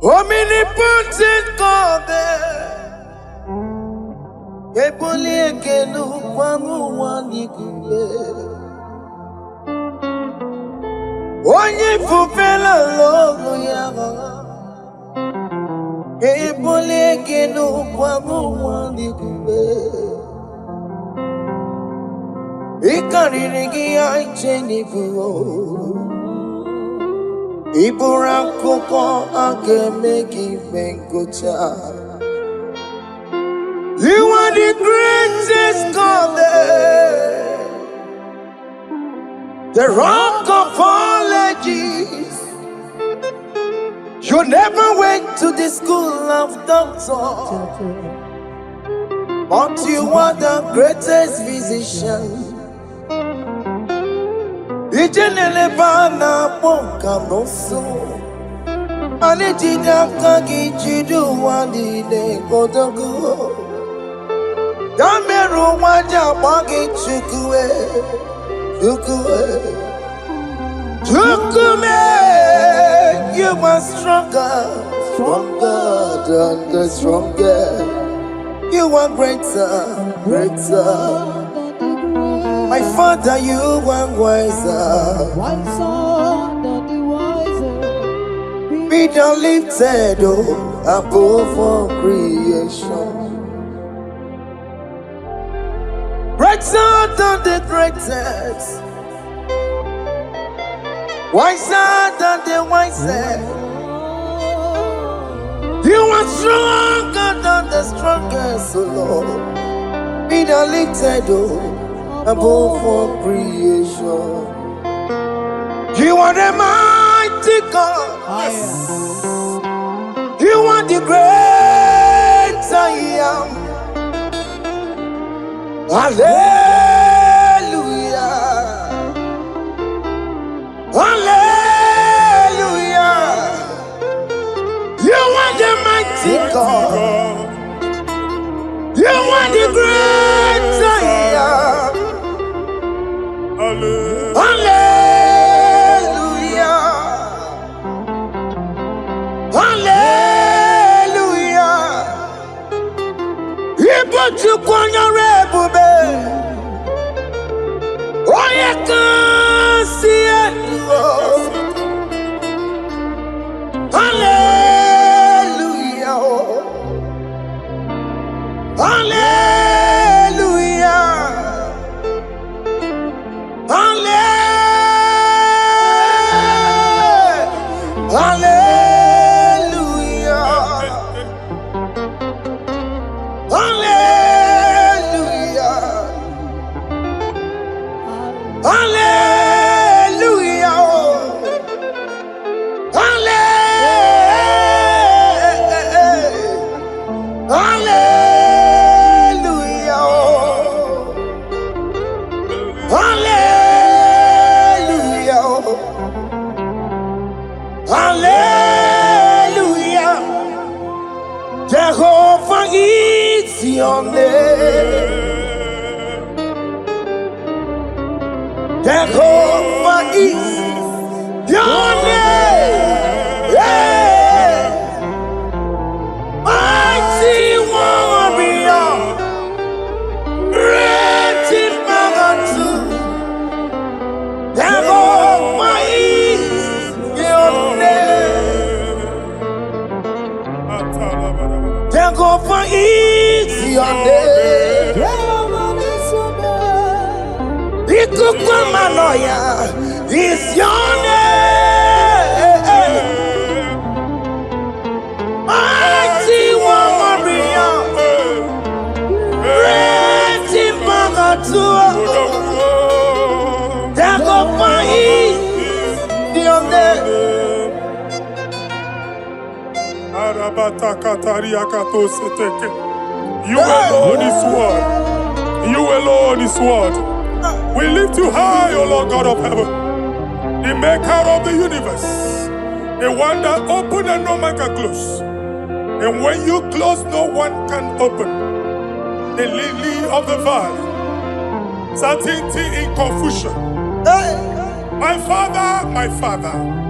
Omnipotent God, Eboli ekelu kwangu wanigwe. Onye fufela logo yaga, Eboli ekelu kwangu wanigwe. Ikarigi aicheni buo. Iburakoko akemeki bengocha. You are the greatest God, the rock of all ages. You never went to the school of doctor, but you are the greatest physician. Ijenele bana bonka noso Anijida kagi jidu wadi de kodogu Dameru waja bagi chukue Chukume You are stronger than the stronger You are greater My Father, you are wiser than the wiser. Be thou lifted above all creation. Greater than the greatest. Wiser than the wisest. You are stronger than the strongest, O Lord. Be thou lifted above all creation. You are the mighty God. Yes. You are the great I am. Hallelujah. Hallelujah. You are the mighty God. You are the great I am. Hallelujah. Hallelujah. Ibo chukwanya rebube. Oye kasi edo. Hallelujah. Hallelujah. Hallelujah. Hallelujah. Hallelujah. Hallelujah. Jehovah is your name. Jehovah is your name. Yeah. Mighty warrior. Great in magnitude. Jehovah is your name. Jehovah is your name. Ikukwamanoya is your name. Mighty warrior, great in magnitude. Jehovah is your name. You alone is word. You alone is word. We lift you high, O Lord God of heaven, the maker of the universe, the one that opened and no man can close. And when you close, no one can open. The lily of the valley, certainty in confusion. My Father,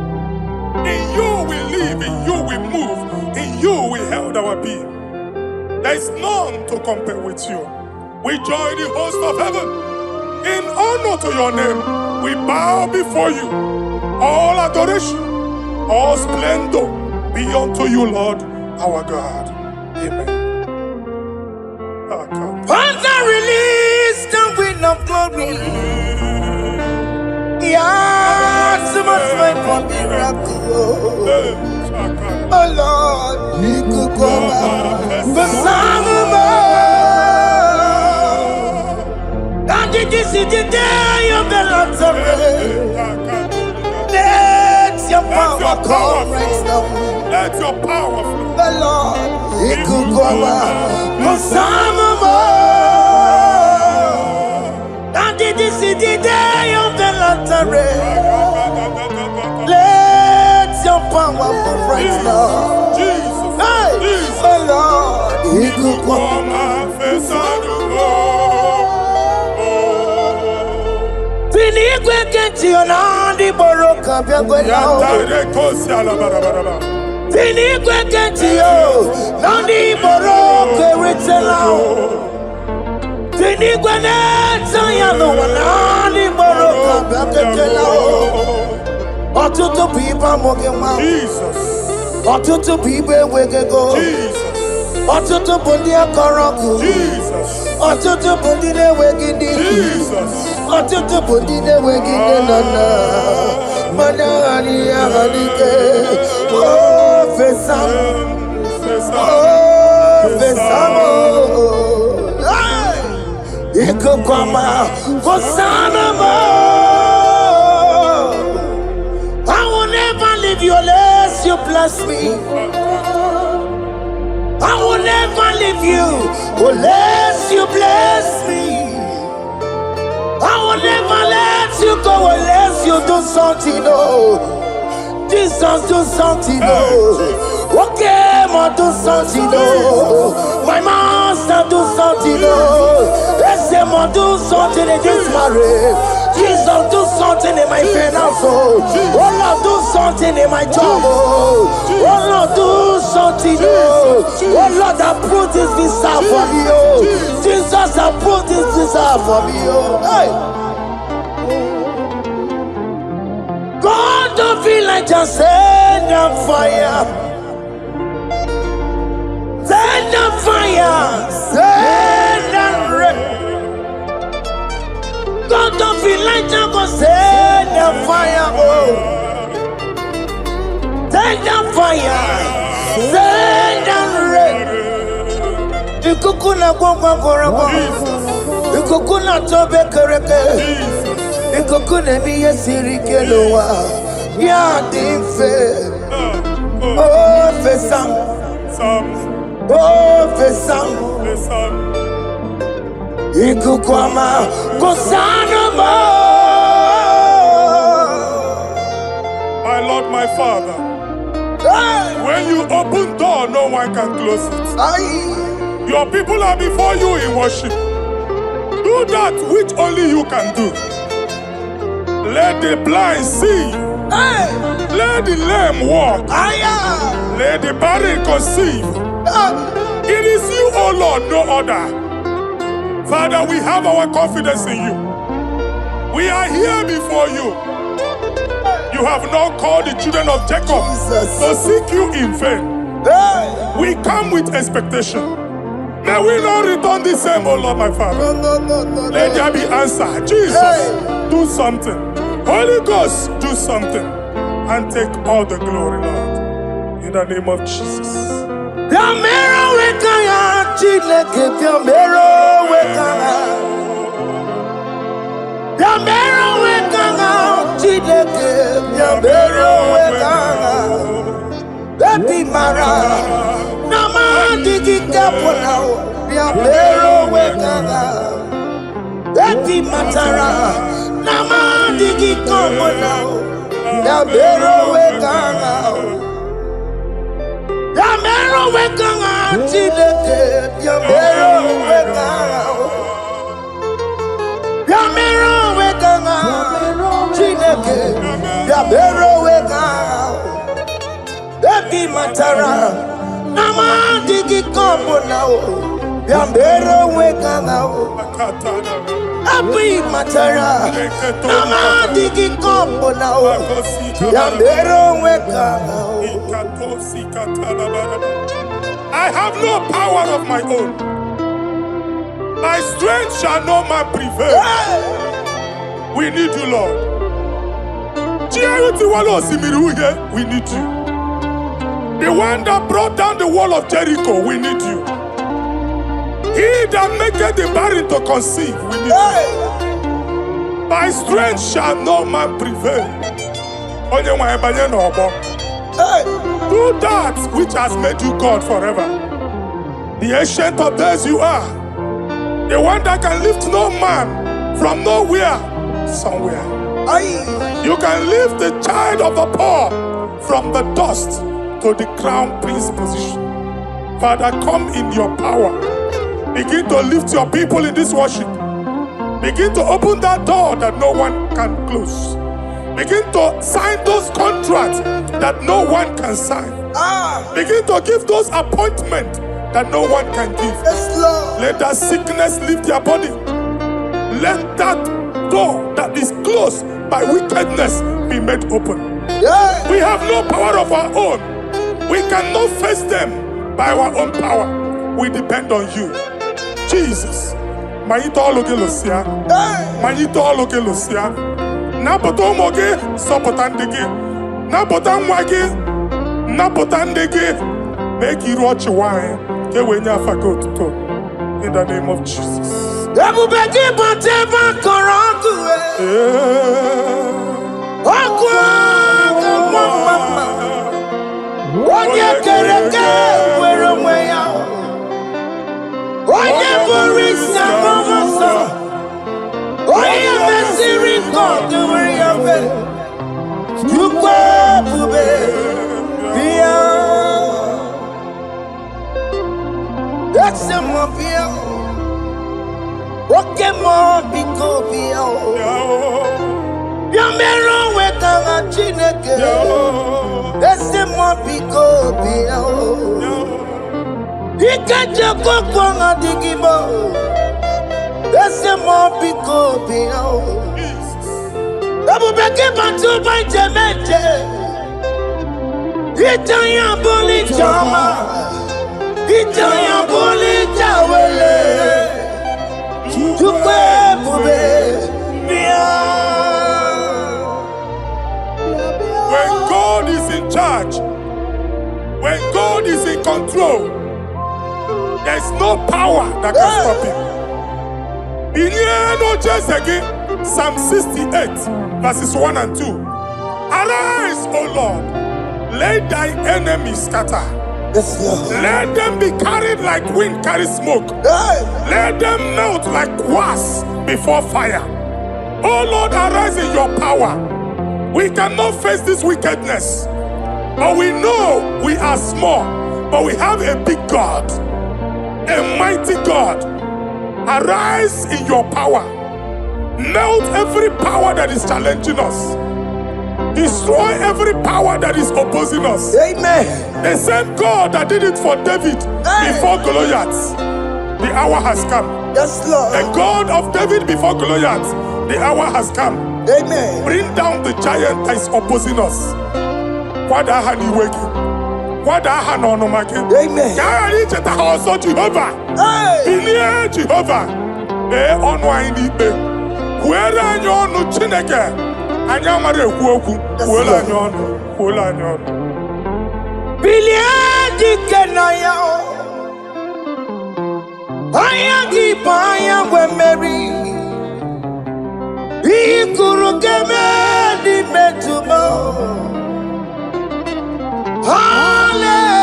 in you we live, in you we move, in you we held our being. There is none to compare with you. We join the host of heaven. In honor to your name, we bow before you. All adoration, all splendor be unto you, Lord, our God. Amen. Father, release the wind of glory. Yeah, so much fight for miracle. Oh Lord, we could go back. But some of us, and this is the day of the Lord's rain. Let your power come right now. Let your power flow. The Lord, we could go back. But some of us, and this is the day of the Lord's rain. Let your power come right now. Jesus, Hey, Jesus. the Lord, he could come. Eluigwe kenti onandi boroka biagwela. Eluigwe kenti o nandi boroka eritela. Eluigwe neta yano nandi boroka biagwela. Ọtụtụ people moge ma. Jesus, Ọtụtụ people ewegego. Jesus, Ọtụtụ bụ ndị akọrọ ọgụ. Jesus, Ọtụtụ bụ ndị na-enweghị ndị. Jesus. Ọtụtụ bụ ndị na-enweghị nne na nna. Mana adịghị aghadike. Fesa m. Fesa m. Ikuku ọma fụsana m. I will never leave you unless you bless me. I will never leave you unless you bless me. I will never let you go unless you do something. Oh, Jesus, do something. Oh, okay, ma do something. Oh, my master, do something. Oh, let's say, ma do something in this marriage. Jesus, do something in my finance. Oh, Lord, do something in my job. Oh, Lord, do something. Oh, Lord, approve this visa for me. Oh, Jesus, approve this visa for me. Oh, hey. God, don't feel like just send a fire. Send a fire. Send a rain. God don't feel like just go send a fire. Oh, send a fire. Send a rain. Ikukuna kwa kwa. Ikukuna tobe kereke. Ikukuna miye sirike lowa. Ya dimfe. Oh, fesam. Oh, fesam. Ikukwama kosanama. My Lord, my Father, when you open door, no one can close it. Your people are before you in worship. Do that which only you can do. Let the blind see. Let the lame walk. Let the barren conceive. It is you, O Lord, no other. Father, we have our confidence in you. We are here before you. You have not called the children of Jacob to seek you in vain. We come with expectation. May we not return the same, O Lord, my Father. Let there be answer. Jesus, do something. Holy Ghost, do something. And take all the glory, Lord. In the name of Jesus. Baby Mara, Nama Digi Kapona, Yamero Wekana, Baby Matara, Nama Digi Kapona, Yamero Wekana, Yamero Wekana, Chileke, Yamero Wekana, Yamero Wekana, Chileke, Yamero Wekana. Ebi matara. Nama digi kombo now. Yambero weka now. Ebi matara. Nama digi kombo now. Yambero weka now. I have no power of my own. My strength shall no man prevail. We need you, Lord. We need you. The one that brought down the wall of Jericho, we need you. He that maketh the barren to conceive, we need you. By strength shall no man prevail. Do that which has made you God forever. The ancient of days you are. The one that can lift no man from nowhere, somewhere. You can lift the child of the poor from the dust to the crown prince position. Father, come in your power. Begin to lift your people in this worship. Begin to open that door that no one can close. Begin to sign those contracts that no one can sign. Begin to give those appointments that no one can give. Let that sickness leave their body. Let that door that is closed by wickedness be made open. We have no power of our own. We cannot face them by our own power. We depend on you. Jesus. Manito Logelosia. Manito Logelosia. Napotomoge, Sopotandegi. Napotamwagi. Napotandegi. Make you watch your wine. In the name of Jesus. Okay, more because Yamero weka chineke. Ese more because Ikaja kwa digibo. Ese more because Abu beke bantu banjemeje. Itanya boli chama. Itanya boli chawele. When God is in charge, when God is in control, there's no power that can stop him. Psalm 68, verses 1 and 2. Arise, O Lord, let thy enemies scatter. Let them be carried like wind carries smoke. Let them melt like wax before fire. Oh Lord, arise in your power. We cannot face this wickedness, but we know we are small, but we have a big God, a mighty God. Arise in your power. Melt every power that is challenging us. Destroy every power that is opposing us. Amen. The same God that did it for David before Goliath, the hour has come. Yes, Lord. The God of David before Goliath, the hour has come. Amen. Bring down the giant that is opposing us. Amen.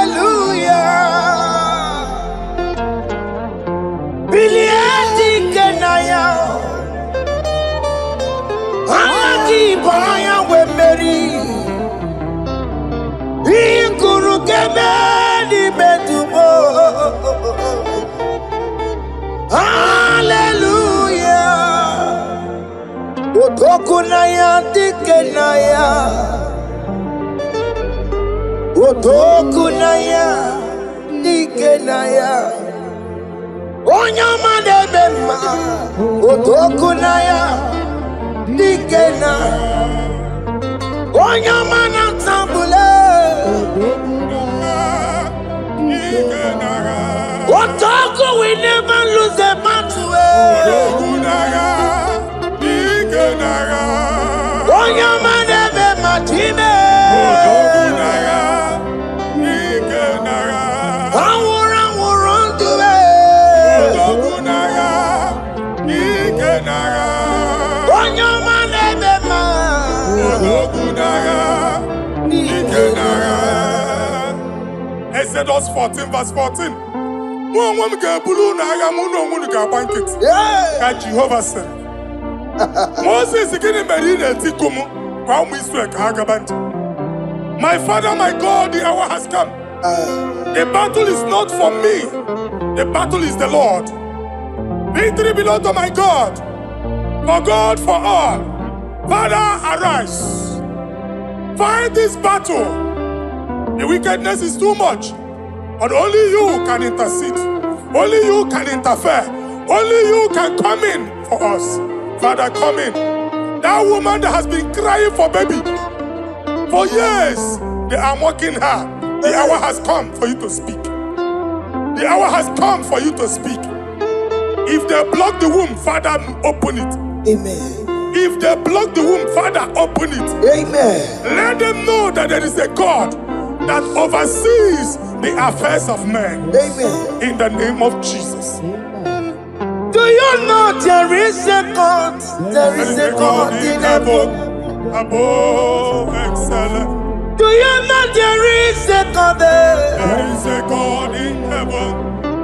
Hallelujah. Biliadi kenaya. Ayagi baya we meri. Ikuru kemedi betumo. Hallelujah. Otokunaya dikenaya. Otoku na ya, ike na ya. Onyama n'ebe mma, otoku na ya, ike na. Onyama na tambule, otoku we never lose a battle. Onyama n'ebe matime. Exodus 14 verse 14. Jehovah said, Moses my father, my God, the hour has come. The battle is not for me. The battle is the Lord. Victory belongs to my God. For God, for all. Father, arise. Fight this battle. The wickedness is too much. But only you can intercede. Only you can interfere. Only you can come in for us. Father, come in. That woman that has been crying for baby for years, they are mocking her. The hour has come for you to speak. The hour has come for you to speak. If they block the womb, Father, open it. Amen. If they block the womb, Father, open it. Amen. Let them know that there is a God that oversees the affairs of men. Amen. In the name of Jesus. Do you know there is a God? There is a God in heaven. Above excellent. Do you know there is a God there? There is a God in heaven.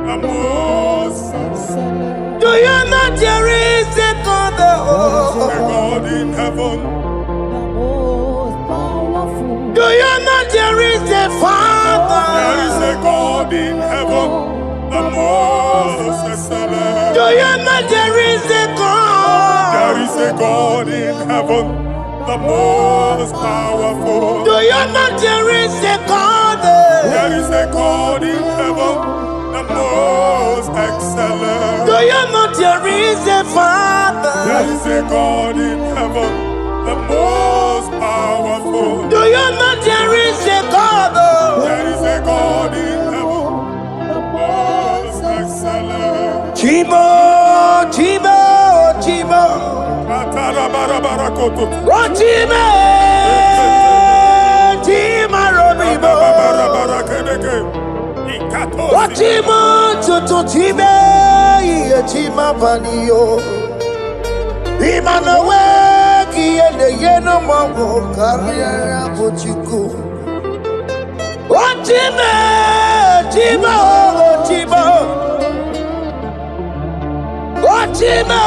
Above excellent. Do you know there is a God there? There is a God in heaven. Do you know there is a Father? There is a God in heaven. The most excellent. Do you know there is a God? There is a God in heaven, the most powerful. Do you know there is a God there? There is a God in heaven, the most excellent. Do you know there is a Father? There is a God in heaven, the most powerful. Do you know there is a God? There is a God in heaven, the most excellent. Chibo, Chibo, Chibo. Oh, Chibo, Chima Robibo. Oh, Chibo, Chutu Chibe, Chima Panio. Imanowe, Kiende Yeno Mongo, Carriera Pochiku. Oh, Chibo, Chibo, Chibo. Ochima,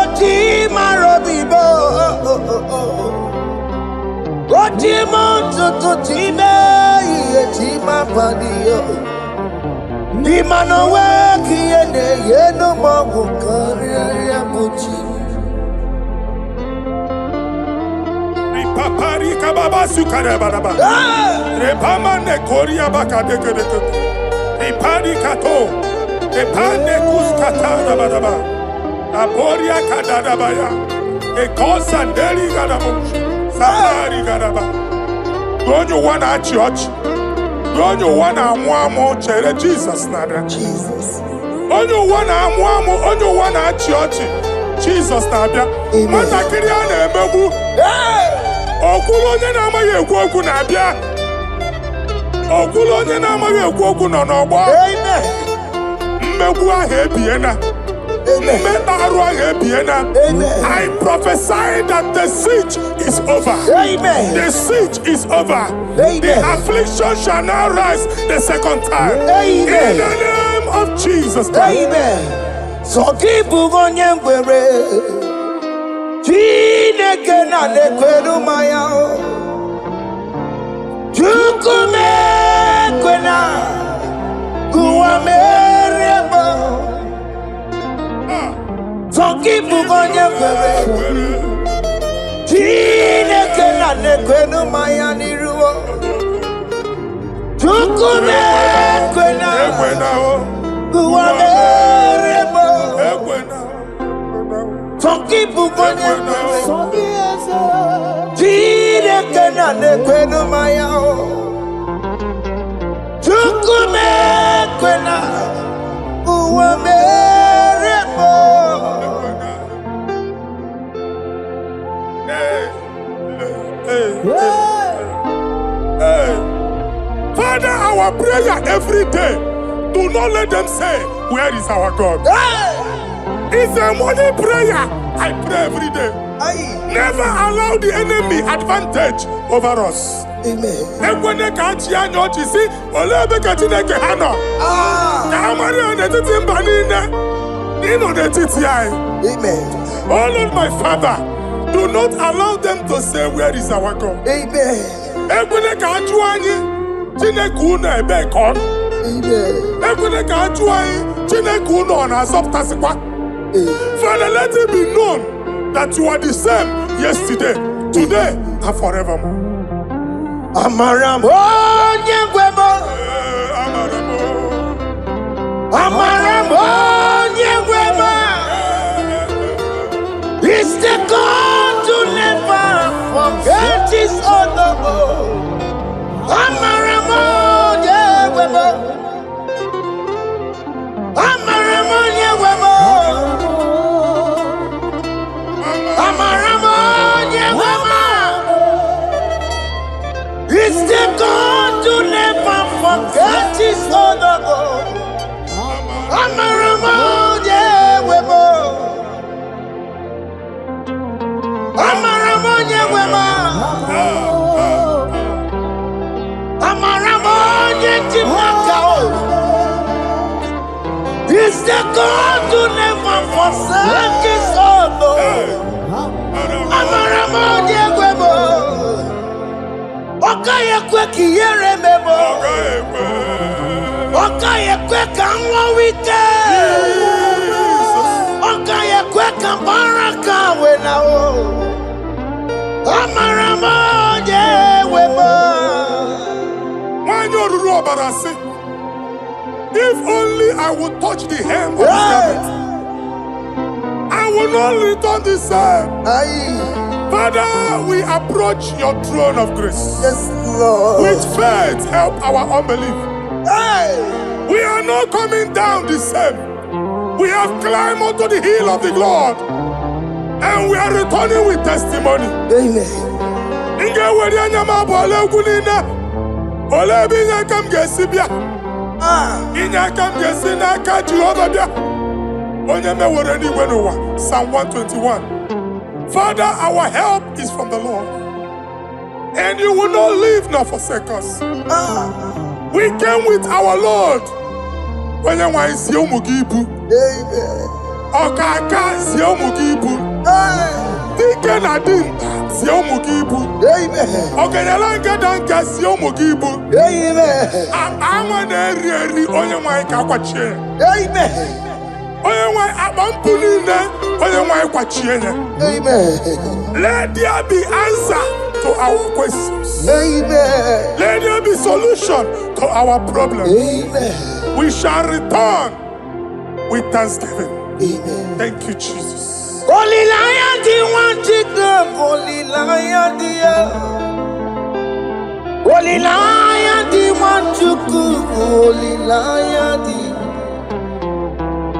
Ochima Robibo. Ochima Tututime, Ochima Padio. Imanowe Kiene Yeno Mawu Karia Puchi. Ripapari kababa sukare baraba. Repamane koria bakadeke deke. Ripari kato. Epane kuskatana badaba. Aboria kadadabaya. Ekosanderi gadabo. Sabari gadaba. Don't you wanna church? Don't you wanna mwamo chere Jesus nada? Jesus. Don't you wanna mwamo? Don't you wanna church? Jesus nada. Mata kiriana emegu. Okulo nye na amaghị ekwu okwu na-abịa. Okulo onye na-amaghị ekwu okwu nọ n'ọgbọ. Amen. Mmegbu ahụ ebiena. Mmekpa arụ ahụ ebiena. I prophesy that the siege is over. Amen. The siege is over. Amen. The affliction shall now rise the second time. Amen. In the name of Jesus Christ. Amen. So keep onye ngwere. Chineke na nekweru maya. Chukume kwena. Kuwa mereba. So keep onye ngwere. Chineke na nekweru maya niruo. Chukume kwena. Ekwena o. Uwamere mo. Ekwena. Tonkipu kwenye Ekwena o. Jide kena ne kwenu maya o. Chukume kwena. Uwamere mo. Hey. Father, our prayer every day, do not let them say, where is our God? It's a morning prayer. I pray every day. Never allow the enemy advantage over us. Amen. Amen. Oh Lord, my Father, do not allow them to say, where is our God? Amen. Amen. Father, let it be known that you are the same yesterday, today, and forevermore. Amaramo nyegwemo. Amaramo nyegwemo. It's the God to never forget his honor. Amaramo nyegwemo. Amaramo nyegwemo. Amaramo nyegwemo. It's the God to never forget his honor. Amaramo nyegwemo. Amaramo nyegwemo. Amaramo nyegwemo. It's the God to never forsake his honor. Amaramo nyegwemo. Okaye kwe kiyere memo. Okaye kwe kanwa wite. Okaye kwe kambaraka wenao. Amaramo nyegwemo. If only I would touch the hem of his garment, I will not return the same. Father, we approach your throne of grace. Yes, Lord. With faith, help our unbelief. We are not coming down the same. We have climbed onto the hill of the Lord, and we are returning with testimony. Amen. Psalm 121. Father, our help is from the Lord, and you will not leave nor forsake us. We came with our Lord. Amen. Let there be answer to our questions. Amen. Let there be solution to our problems. Amen. We shall return with thanksgiving. Amen. Thank you, Jesus. Holy Lion, the one to go. Holy Lion, Holy Lion, the one to go. Holy Lion,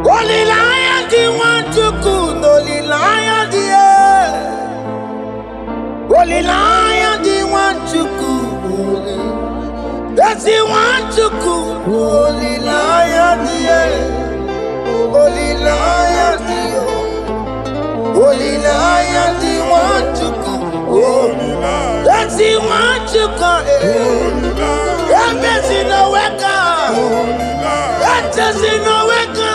Holy Lion, the one to go. Holy Lion, Holy Lion, the one to go. That's the one to go. Holy Lion, Holy Lion, Holy Lion, the one to go. That's the one to go. That's in the weka. That's in the weka.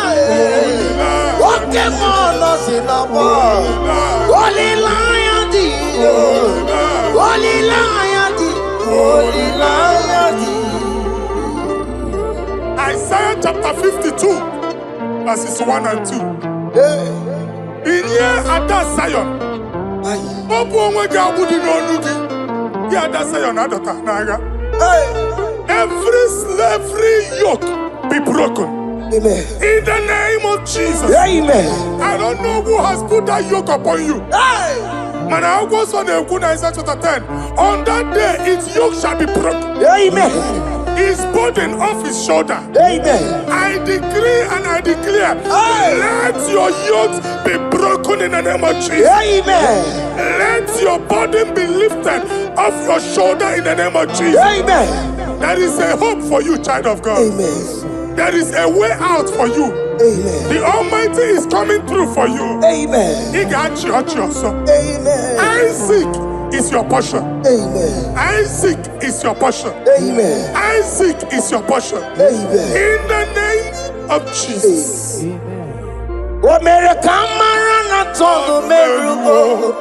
Okay, man, us in the bar. Holy Lion, Holy Lion, Holy Lion. Isaiah chapter 52, verses 1 and 2. In here at that Zion, Zion adota naga. Every slavery yoke be broken. Amen. In the name of Jesus. Amen. I don't know who has put that yoke upon you. Hey. And I was on the Isaiah chapter 10. On that day, its yoke shall be broken. Amen. His burden off his shoulder. Amen. I decree and I declare, let your yokes be broken in the name of Jesus. Amen. Let your burden be lifted off your shoulder in the name of Jesus. Amen. There is a hope for you, child of God. Amen. There is a way out for you. Amen. The Almighty is coming through for you. Amen. He got you, Amen. Isaac is your portion. Amen. Isaac is your portion. Amen. Isaac is your portion. Amen. In the name of Jesus. Amen. What made a camera not told the miracle?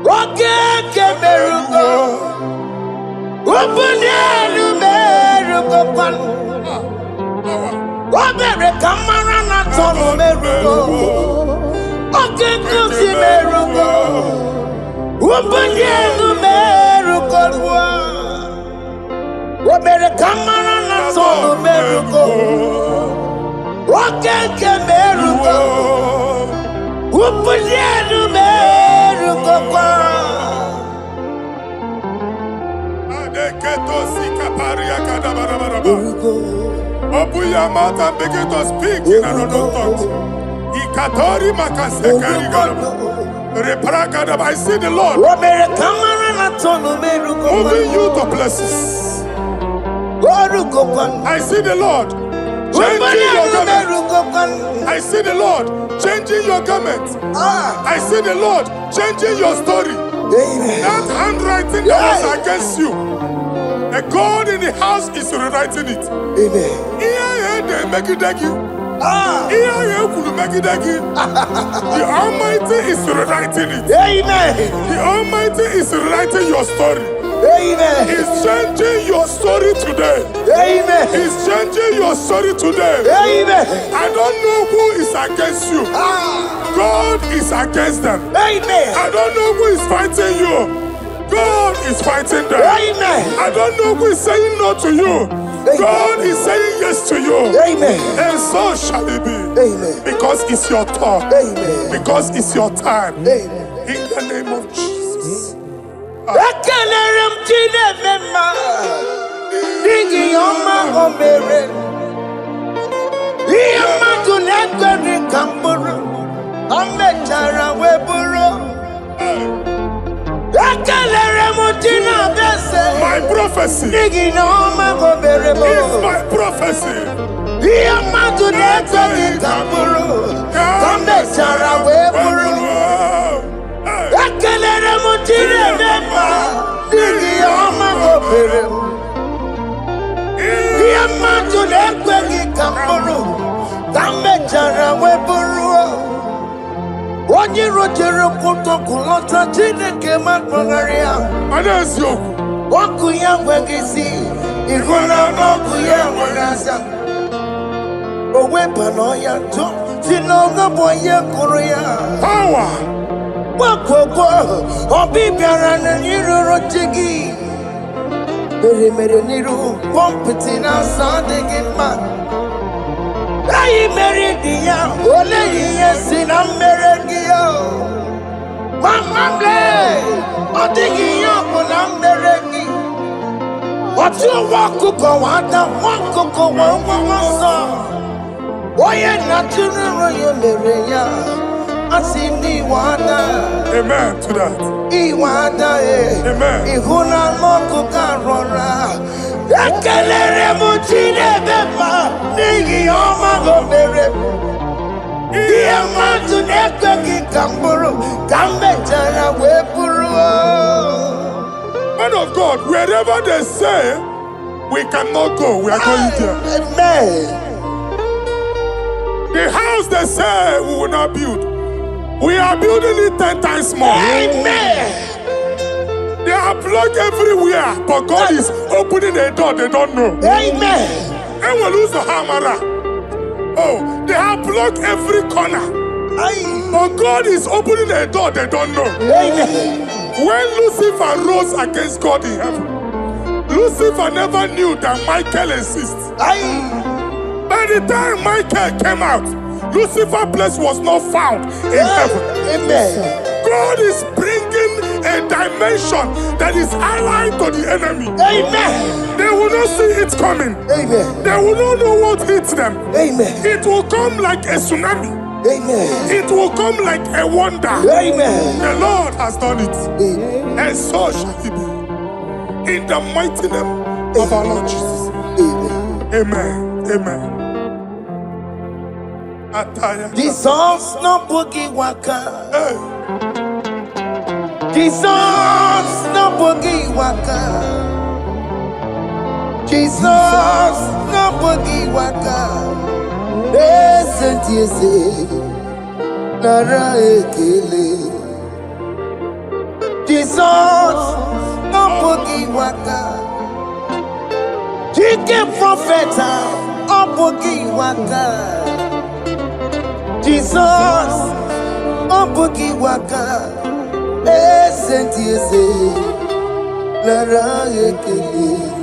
What can miracle? Open the miracle. What made a camera not told the miracle? What can the miracle? Open the miracle. What made a camera not told the miracle? What can miracle? Open the miracle. Open your mouth and begin to speak in another tongue. I see the Lord moving you to places. I see the Lord changing your garment. I see the Lord changing your garment. I see the Lord changing your story. That handwriting that was against you, a God in the house is rewriting it. The Almighty is rewriting it. The Almighty is rewriting your story. He's changing your story today. He's changing your story today. I don't know who is against you. God is against them. I don't know who is fighting you. God is fighting them. I don't know who is saying no to you. God is saying yes to you. And so shall it be. Because it's your turn. Because it's your time. In the name of Jesus. My prophecy is my prophecy. Onye rojere kutokulota Chineke makpọgharịa. Mana eziokwu. Ọkụ ya nweghị isi, ịhụla ọkụ ya nwere asa. O wepụla ya tụ, si n'ọgọ bụ onye kụrụ ya. Power. Gbakọkọ, ọbị bịara n'iruru chi gị. Mere n'iru, pọmpịtị na-asa adịghị mma. Ayi mere di ya, ole ihe si na mmere gị ya. Mama ble, ọ dịghị ihe ọ bụ na mmere gị. Otu nwa ọkụkọ nwata, nwa ọkụkọ nwa nwa nsọ. Onye na-atụrụ nro ya mere ya, a sị n'iwe ada. Amen to that. Iwe ada Amen. Ịhụ na anụ ọkụkọ arọra. Ekelere m Chineke ma n'ihi ọma o mere. Ihe mmadụ na-ekweghị ka m bụrụ, ka m mechara wee bụrụ. Man of God, wherever they say we cannot go, we are going there. Amen. The house they say we will not build, we are building it 10 times more. Amen. They are blocked everywhere, but God is opening a door they don't know. Amen. And we lose the hammer. Oh, they have blocked every corner, but God is opening a door they don't know. Amen. When Lucifer rose against God in heaven, Lucifer never knew that Michael exists. Aye. By the time Michael came out, Lucifer's place was not found in heaven. Amen. God is bringing a dimension that is allied to the enemy. Amen. They will not see it coming. Amen. They will not know what hits them. Amen. It will come like a tsunami. Amen. It will come like a wonder. Amen. The Lord has done it. Amen. And so shall it be. In the mighty name of our Lord Jesus. Amen. Amen. Amen. Ataya. Jesus no boogie waka. Hey. Jesus no boogie waka. Jesus no boogie waka. Listen to you say, Nara ekele. Jesus no boogie waka. Jike profeta no boogie waka. Jesus no boogie waka. Listen to you say, Nara ekele.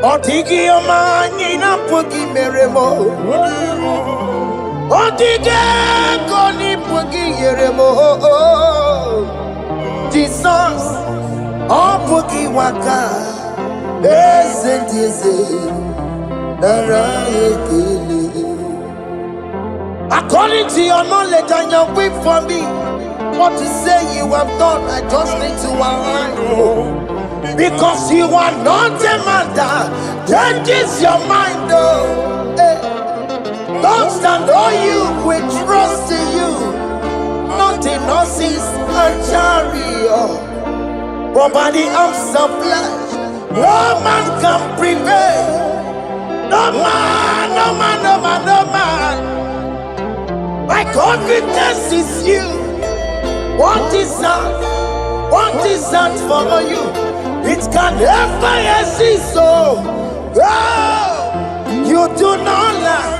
Otigi omani na pogi meremo. Otige koni pogi yeremo. Jesus, oh pogi waka. Esentiese, nara ekele. According to your knowledge and your will for me, what you say you have done, I just need to align. Because you are not a man that changes your mind, oh. Hey. Don't stand on you, we trust in you. Not in horses and chariot, but by the arms of flesh, no man can prevail. No man, no man, no man, no man. My confidence is you. What is that? What is that for you? It can never exist, so you do not lie,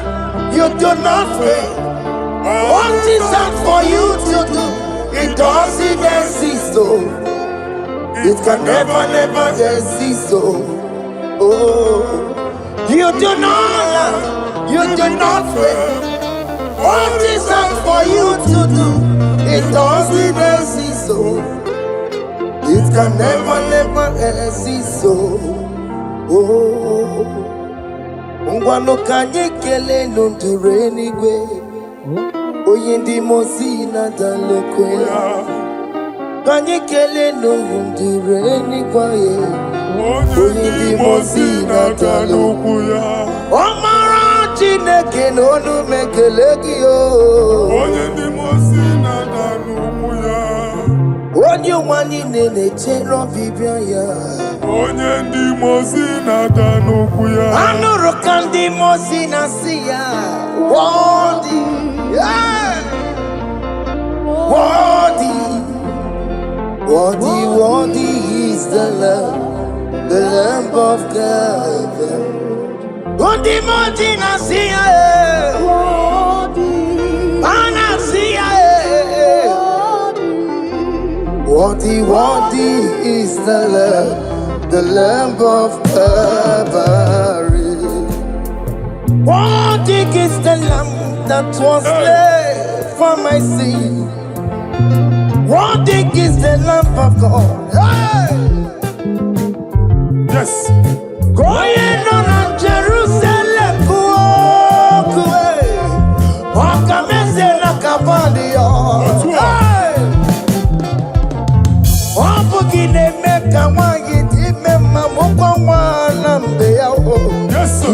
you do not fail. What is that for you to do? It doesn't exist, so it can never, never exist, so you do not lie, you do not fail. What is that for you to do? It doesn't exist, so it can never, never exist, so Ngwano kanye kele nundure Eluigwe. Oye ndi mozi na dalekwe. Kanye kele nundure Eluigwe. Oye ndi mozi na dalekwe. Omara Chineke n'onu mekele gị o. Onye ndị mozi na dalekwe. Onye nwanyị na-echere ọbịbịa ya. Onye ndị mozi na-ada n'okwu ya. Anụrụ ka ndị mozi na-asị ya. Worthy, yeah. Worthy, worthy, worthy is the Lamb of God. Ndị mozi na-asị ya. Na-asị ya. Worthy, worthy is the Lamb of Calvary. Worthy is the Lamb that was slain for my sin. Worthy is the Lamb of God. Hey! Yes. Going on Jerusalem, Wakamese na Cavalia. Yes, sir.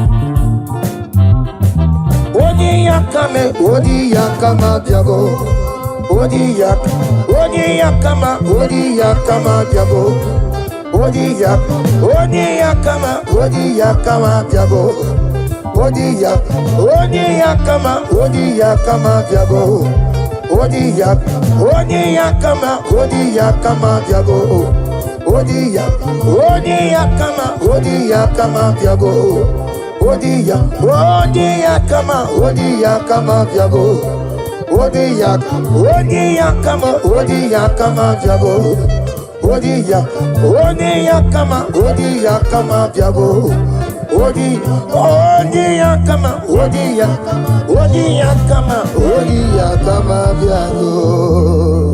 me, odi ya kama diabo. Odi ya kama diabo. Odi ya kama diabo. Odi ya kama diabo. Odi ya kama diabo. Odi ya kama diabo. Odi ya kama diabo. Odi ya kama diabo. Odi ya kama diabo.